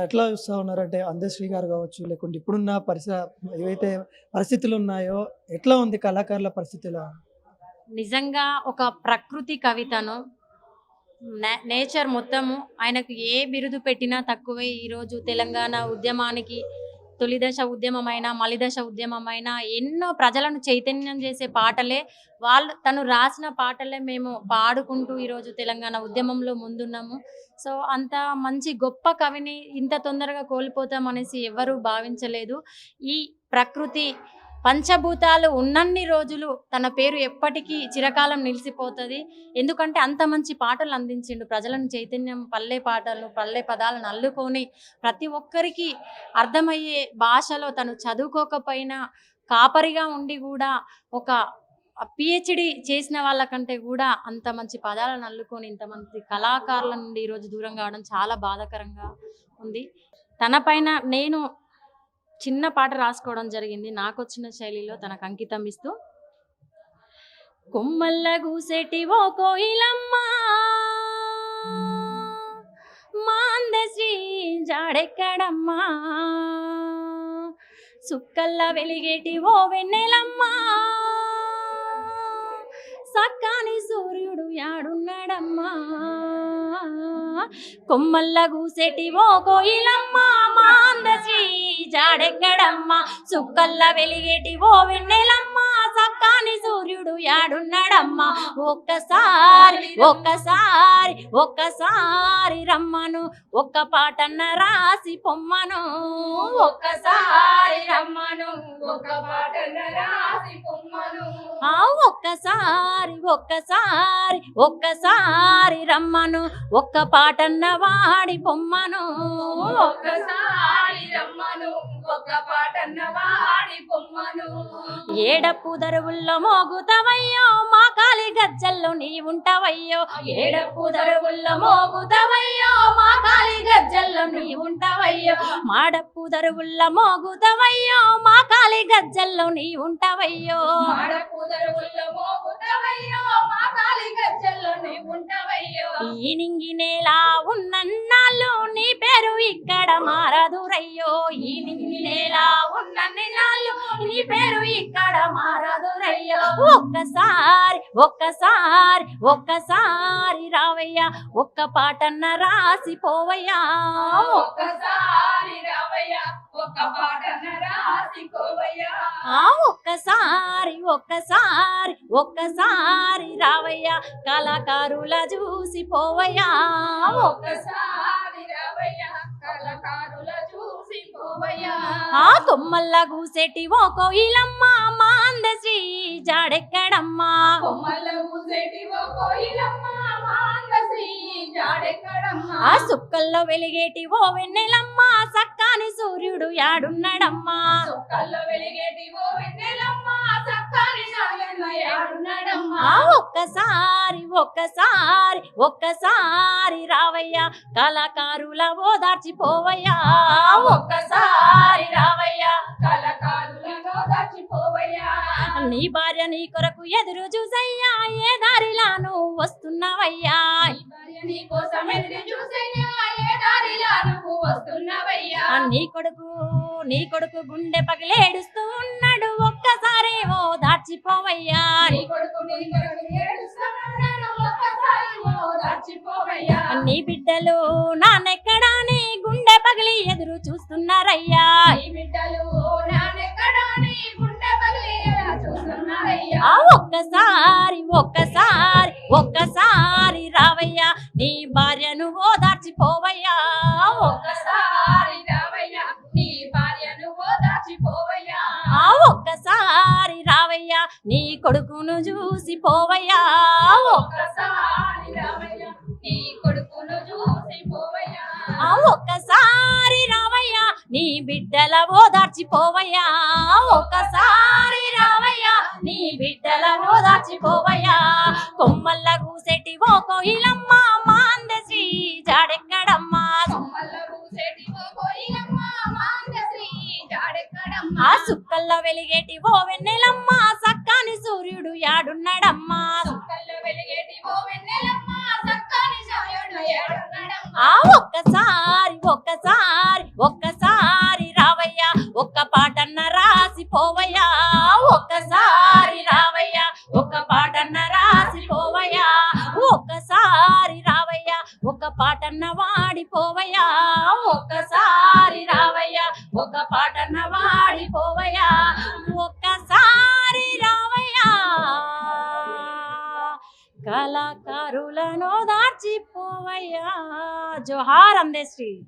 ఎట్లా చూస్తా ఉన్నారంటే అందశ్రీ గారు కావచ్చు, లేకుంటే ఇప్పుడున్న ఏవైతే పరిస్థితులు ఉన్నాయో ఎట్లా ఉంది కళాకారుల పరిస్థితిలో? నిజంగా ఒక ప్రకృతి కవితను నేచర్ మొత్తము ఆయనకు ఏ బిరుదు పెట్టినా తక్కువే. ఈరోజు తెలంగాణ ఉద్యమానికి తొలిదశ ఉద్యమమైన, మలిదశ ఉద్యమమైన ఎన్నో ప్రజలను చైతన్యం చేసే పాటలే తను రాసిన పాటలే మేము పాడుకుంటూ ఈరోజు తెలంగాణ ఉద్యమంలో ముందున్నాము. సో అంత మంచి గొప్ప కవిని ఇంత తొందరగా కోల్పోతామనేసి ఎవరూ భావించలేదు. ఈ ప్రకృతి పంచభూతాలు ఉన్నన్ని రోజులు తన పేరు ఎప్పటికీ చిరకాలం నిలిచిపోతుంది. ఎందుకంటే అంత మంచి పాటలు అందించిండు. ప్రజలను చైతన్యం, పల్లె పాటలు, పల్లె పదాలను అల్లుకొని ప్రతి ఒక్కరికి అర్థమయ్యే భాషలో తను చదువుకోకపోయినా కాపరిగా ఉండి కూడా ఒక పిహెచ్డి చేసిన వాళ్ళకంటే కూడా అంత మంచి పదాలను అల్లుకొని ఇంతమంది కళాకారుల నుండి ఈరోజు దూరం కావడం చాలా బాధాకరంగా ఉంది. తన పైన నేను చిన్న పాట రాసుకోవడం జరిగింది. నాకు వచ్చిన శైలిలో తనకు అంకితం ఇస్తూ, కొమ్మల్ల గూసేటి ఓ కోయిలమ్మ మా అందశ్రీ జాడెక్కడమ్మా, సుక్కల్ల వెలిగేటి ఓ వెన్నెలమ్మ సక్కాని సూర్యుడు యాడున్నాడమ్మా, కొమ్మల్ల గూసేటి ఓ కోయిలమ్మ మా అందశ్రీ జాడెక్కడమ్మా, సుక్కల్ల వెలిగేటి ఓ వెన్నెలమ్మ సక్కాని సూర్యుడు యాడున్నాడమ్మా, ఒక్కసారి ఒక్కసారి ఒక్కసారి రమ్మను, ఒక్క పాటన్న రాసి పొమ్మను, ఒక్కసారి రమ్మను, ఒక్క పాటన్న రాసి పొమ్మను, ఒక్కసారి ఒక్కసారి ఒక్కసారి రమ్మను, ఒక్క పాటన్న వాడి పొమ్మను, ఒక్కసారి రమ్మను, ఒక్క పాటన్న వాడి పొమ్మను, ఏడప్పు దరువుల్లో మోగుతావయ్యో మా కాలి గజ్జల్లో నీ ఉంటావయ్యో, ఏడప్పు దరువుల్లో మోగుతావయ్యో మా కాలి గజ్జల్లో నీ ఉంటావయ్యో, మాడప్పు దరువుల్లో మోగుతావయ్యో మా కాలి గజ్జల్లో నీ ఉంటావయ్యో, మాడప్పు దరువుల్లో మోగుతావయ్యో మా కాలి గజ్జల్లో నీ ఉంటావయ్యో, ఈ నింగి నేల ఉన్నన్నాళ్ళు నీ పేరు ఇక్కడ మారదురయ్యో, ఈ నింగి నేల ఉన్నన్నాళ్ళు నీ పేరు ఇక్కడ మారదురయ్యో, ఒక్కసారి ఒక్కసారి ఒక్కసారి రావయ్యా, ఒక్క పాటన్న రాసి పోవయ్యా, ఒక్కసారి రావయ్యా, ఒక్క పాటన్న రాసి పోవయ్యా, ఒక్కసారి ఒక్కసారి ఒక్కసారి రావయ్యా, కళాకారుల చూసి పోవయ్యా, ఒక్కసారి రావయ్యా, కళాకారుల చూసి పోవయ్యా, కొమ్మల్ల గూసేటి ఓ కోయిలమ్మ మా అందశ్రీ జాడెక్కడమ్మా, కొమ్మల్ల గూసేటి ఓ కోయిలమ్మ మా అందశ్రీ జాడెక్కడమ్మా, సుక్కల్లో వెలిగేటి ఓ వెన్నెలమ్మ సక్కాని సూర్యుడు యాడున్నాడమ్మా, సుక్కల్లో వెలిగేటి ఓ వెన్నెలమ్మ సక్కాని సూర్యుడు యాడున్నాడమ్మా, ఒక్కసారి ఒక్కసారి ఒక్కసారి రావయ్యా, కళాకారుల ఓదార్చిపోవయ్యా, ఒక్కసారి రావయ్యా, కళాకారుల ఓదార్చిపోవయ్యా, నీ భార్య నీ కొరకు ఎదురు చూసయ్యా ఏ దారిలాను వస్తున్నావయ్యా, నీ కోసం ఎదురు చూసయ్యా ఏ దారిలాను వస్తున్నావయ్యా, నీ కొడుకు గుండె పగిలేడుస్తూ ఉన్నాడు ఒక్కసారి ఓ దాచిపోవయ్యా, నీ కొడుకు ఏడుస్తున్నాడు ఒక్కసారి ఓ దాచిపోవయ్యా, నీ బిడ్డలు నాన్నెక్కడా నీ గుండె పగిలి ఎదురు చూస్తున్నారయ్యా, నీ బిడ్డలు నాన్నెక్కడా నీ గుండె పగిలి ఎదురు చూస్తున్నారయ్యా, ఒక్కసారి ఒక్కసారి ఒక్కసారి రావయ్యా, నీ భార్యను ఓదార్చిపోవయ్యా, ఒక్కసారి రావయ్యా, నీ భార్యను ఓదార్చిపోవయ్యా, ఒక్కసారి రావయ్యా, నీ కొడుకును చూసి పోవయ్యా, ఒక్కసారి రావయ్యా, నీ కొడుకును చూసి పోవయ్యా, ఒక్కసారి రావయ్యా, నీ బిడ్డల ఓదార్చిపోవయ్యా, ఒక్కసారి రావయ్యా, నీ బిడ్డల ఓదార్చిపోవయ్యా, కొమ్మల్ల గూసేటి ఓ కోయిలమ్మ మా అందశ్రీ జాడెక్కడమ్మా, కొమ్మల్ల గూసేటి ఓ కోయిలమ్మ మా అందశ్రీ జాడెక్కడమ్మా, సుక్కల్లో వెలిగేటి ఓ వెన్నెలమ్మ సక్కాని సూర్యుడు యాడున్నాడమ్మా, సుక్కల్లో వెలిగేటి ఓ వెన్నెలమ్మ సక్కాని సూర్యుడు యాడున్నాడమ్మా, ఒక్కసారి ఒక్కసారి ఒక్కసారి రావయ్యా ఒక్క పాటన్న రాసిపోవయ్యా ఒక్కసారి రావయ్యా ఒక్క పాటన్న రాసిపోవయ్యా ఒక్కసారి రావయ్యా ఒక పాటన్న వాడిపోవయ్యా ఒక్కసారి రావయ్యా ఒక పాటన్న వాడిపోవయ్యా ఒక్కసారి రావయ్యా కళాకారులను దాచిపోవయ్యా. జోహార్ అందశ్రీ.